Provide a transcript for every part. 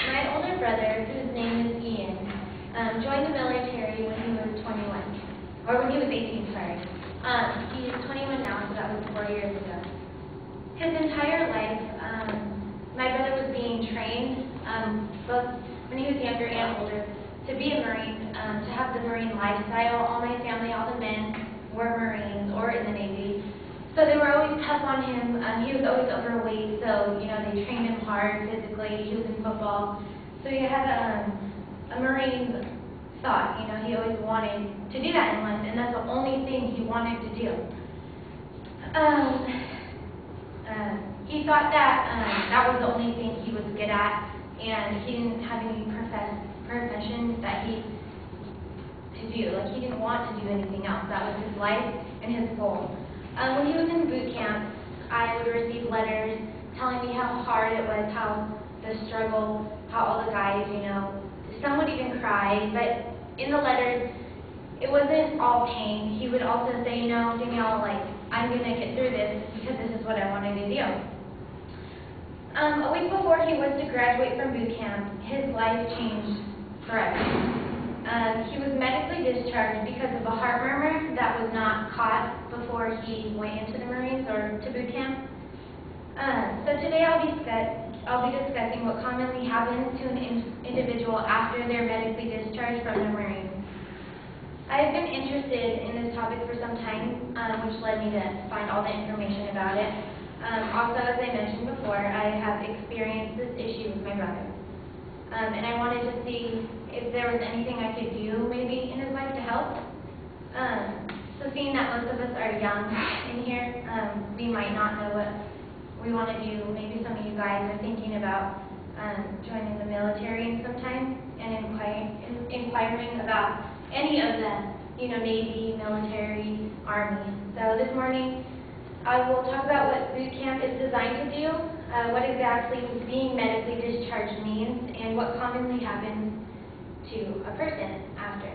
My older brother, whose name is Ian, joined the military when he was 21, or when he was 18, sorry. He is 21 now, so that was 4 years ago. His entire life, my brother was being trained, both when he was younger and older, to be a Marine, to have the Marine lifestyle. All my family, all the men were Marines or in the Navy. So they were always tough on him. He was always overweight, so they trained him hard physically. He was in football, so he had a Marine thought. He always wanted to do that in life, and that's the only thing he wanted to do. He thought that that was the only thing he was good at, and he didn't have any profession that he to do. Like, he didn't want to do anything else. That was his life and his goal. When he was in boot camp, I would receive letters telling me how hard it was, how the struggle, how all the guys, some would even cry, but in the letters, it wasn't all pain. He would also say, Danielle, I'm going to get through this because this is what I wanted to do. A week before he was to graduate from boot camp, his life changed forever. He was medically discharged because of a heart murmur that was not caught before he went into the Marines or to boot camp. So today I'll be discussing what commonly happens to an individual after they're medically discharged from the Marines. I've been interested in this topic for some time, which led me to find all the information about it. Also, as I mentioned before, I have experienced this issue with my brother. And I wanted to see if there was anything I could do maybe in his life to help. So seeing that most of us are young in here, we might not know what we want to do. Maybe some of you guys are thinking about joining the military sometime and inquiring about any of the Navy, military, Army. So this morning I will talk about what boot camp is designed to do, what exactly being medically discharged means, and what commonly happens to a person after.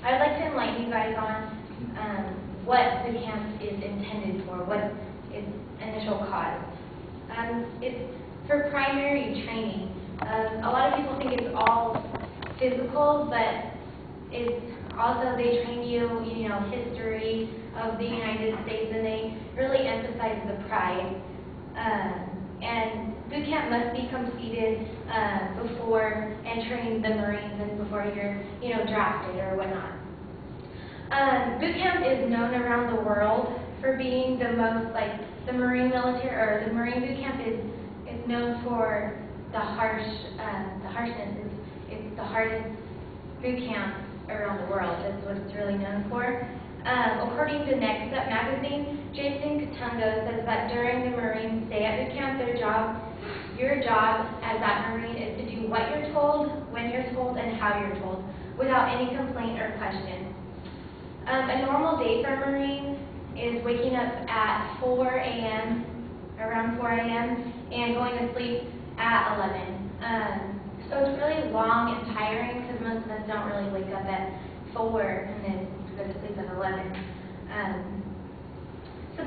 I'd like to enlighten you guys on what boot camp is intended for, what its initial cause. It's for primary training. A lot of people think it's all physical, but it's also, they train you, history of the United States, and they really emphasize the pride. And boot camp must be completed before entering the Marines and before you're, drafted or whatnot. Boot camp is known around the world for being the most, the Marine military, or the Marine boot camp is known for the harshness. It's the hardest boot camp around the world. That's what it's really known for. According to Next Up magazine, Jason Katungo says that during the Marine stay at boot camp, your job as that Marine is to do what you're told, when you're told, and how you're told, without any complaint or question. A normal day for Marines is waking up at 4 a.m., around 4 a.m., and going to sleep at 11. So it's really long and tiring because most of us don't really wake up at 4 and then go to sleep at 11.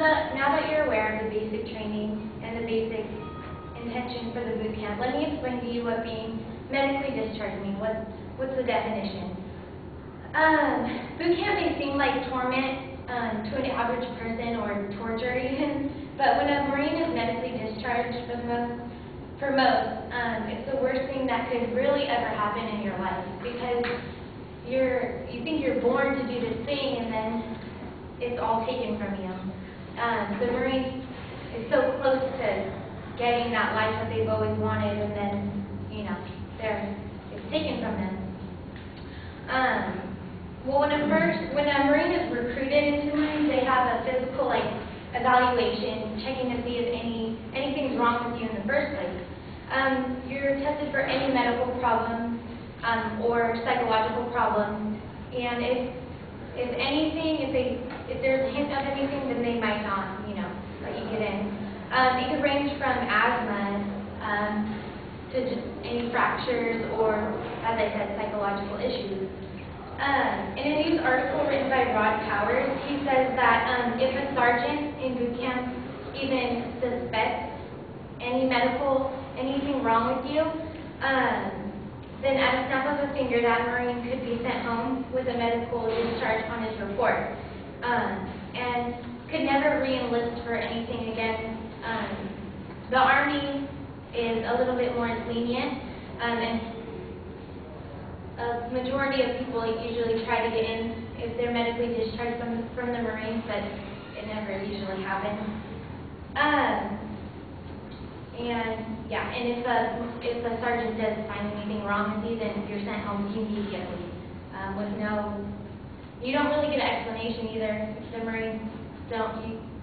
Now that you're aware of the basic training and the basic intention for the boot camp, let me explain to you what being medically discharged means. What's the definition? Boot camp may seem like torment to an average person, or torture even, but when a Marine is medically discharged, for most, it's the worst thing that could really ever happen in your life, because you think you're born to do this thing, and then it's all taken from you. The Marine is so close to getting that life that they've always wanted, and then, it's taken from them. Well, when a Marine is recruited into Marines, they have a physical evaluation, checking to see if anything's wrong with you in the first place. You're tested for any medical problem or psychological problem, and if there's a hint of anything, then they might not, let you get in. It could range from asthma to just any fractures or, as I said, psychological issues. In a news article written by Rod Powers, he says that if a sergeant in boot camp even suspects any medical anything wrong with you, then at a snap of a finger, that Marine could be sent home with a medical discharge on his report, and could never re-enlist for anything again. The Army is a little bit more lenient, and a majority of people usually try to get in if they're medically discharged from the Marines, but it never usually happens. And if a sergeant does find anything wrong with you, then you're sent home immediately. You don't really get an explanation either. The Marines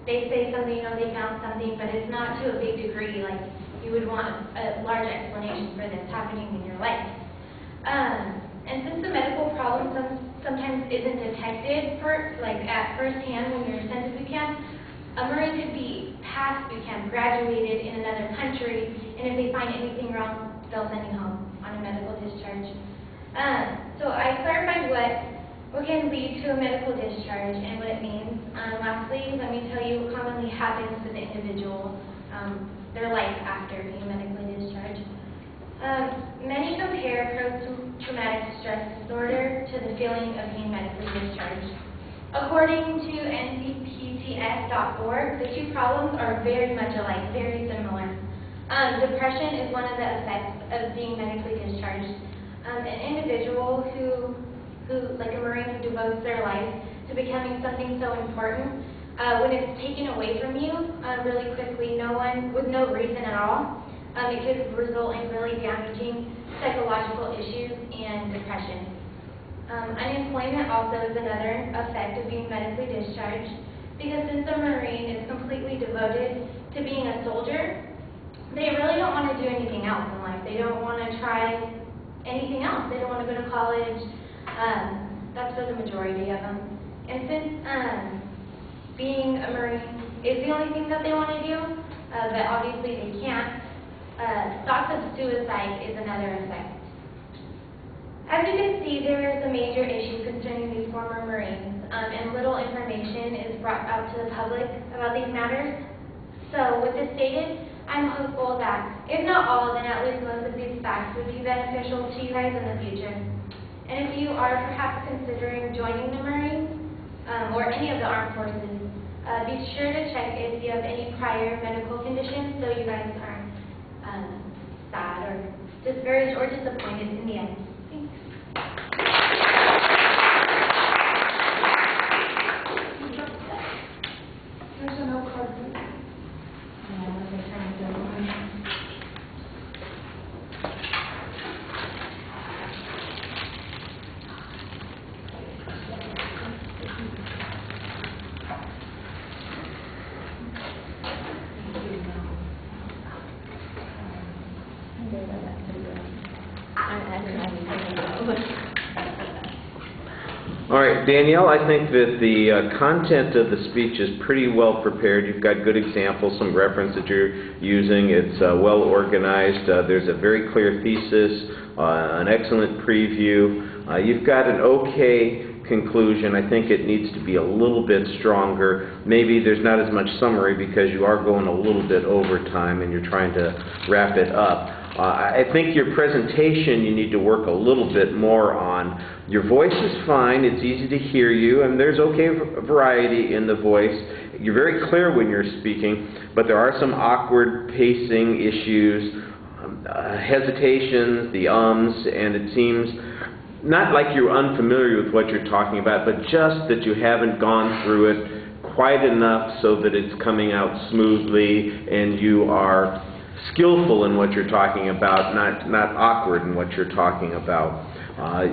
they say something, they found something, but it's not to a big degree. Like, you would want a large explanation for this happening in your life. And since the medical problem sometimes isn't detected at first hand when you're sent to boot camp, a Marine could be past boot camp, graduated in another country, and if they find anything wrong, they'll send you home on a medical discharge. So I clarified what can lead to a medical discharge and what it means. Lastly, let me tell you what commonly happens to the individual, their life after being medically discharged. Many compare post-traumatic stress disorder to the feeling of being medically discharged. According to ncpts.org, the two problems are very much alike, very similar. Depression is one of the effects of being medically discharged. An individual who, like a Marine who devotes their life to becoming something so important, when it's taken away from you really quickly, with no reason at all, it could result in really damaging psychological issues and depression. Unemployment also is another effect of being medically discharged, because since a Marine is completely devoted to being a soldier, they really don't want to do anything else in life. They don't want to try anything else. They don't want to go to college. That's for the majority of them. And since being a Marine is the only thing that they want to do, but obviously they can't, thoughts of suicide is another effect. As you can see, there is a major issue concerning these former Marines, and little information is brought out to the public about these matters. So, with this stated, I'm hopeful that, if not all, then at least most of these facts would be beneficial to you guys in the future. And if you are perhaps considering joining the Marines, or any of the armed forces, be sure to check if you have any prior medical conditions so you guys aren't sad or discouraged or disappointed in the end. Thanks. There's a note card. All right, Danielle, I think that the content of the speech is pretty well prepared. You've got good examples, some reference that you're using. It's well organized. There's a very clear thesis, an excellent preview. You've got an okay conclusion. I think it needs to be a little bit stronger. Maybe there's not as much summary because you are going a little bit over time and you're trying to wrap it up. I think your presentation you need to work a little bit more on. Your voice is fine, it's easy to hear you, and there's okay variety in the voice. You're very clear when you're speaking, but there are some awkward pacing issues, hesitations, the ums, and it seems not like you're unfamiliar with what you're talking about, but just that you haven't gone through it quite enough so that it's coming out smoothly and you are skillful in what you're talking about, not awkward in what you're talking about.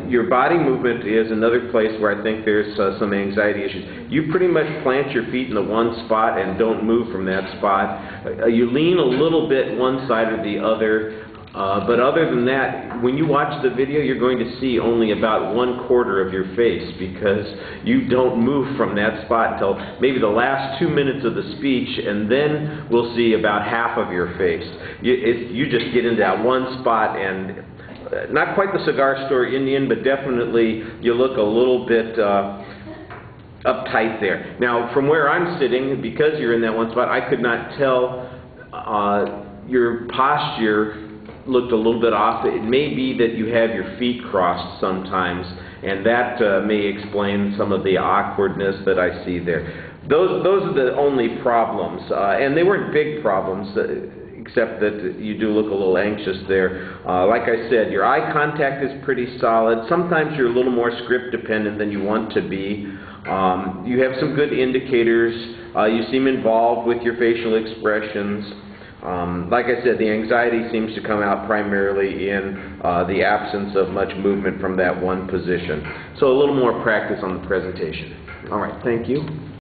Your body movement is another place where I think there's some anxiety issues. You pretty much plant your feet in the one spot and don't move from that spot. You lean a little bit one side or the other, but other than that, when you watch the video, you're going to see only about 1/4 of your face because you don't move from that spot until maybe the last 2 minutes of the speech, and then we'll see about half of your face. You just get into that one spot and not quite the cigar store Indian, but definitely you look a little bit uptight there. Now, from where I'm sitting, because you're in that one spot, I could not tell your posture looked a little bit off. It may be that you have your feet crossed sometimes, and that may explain some of the awkwardness that I see there. Those are the only problems, and they weren't big problems, except that you do look a little anxious there. Like I said, your eye contact is pretty solid. Sometimes you're a little more script dependent than you want to be. You have some good indicators. You seem involved with your facial expressions. Like I said, the anxiety seems to come out primarily in the absence of much movement from that one position. So a little more practice on the presentation. All right, thank you.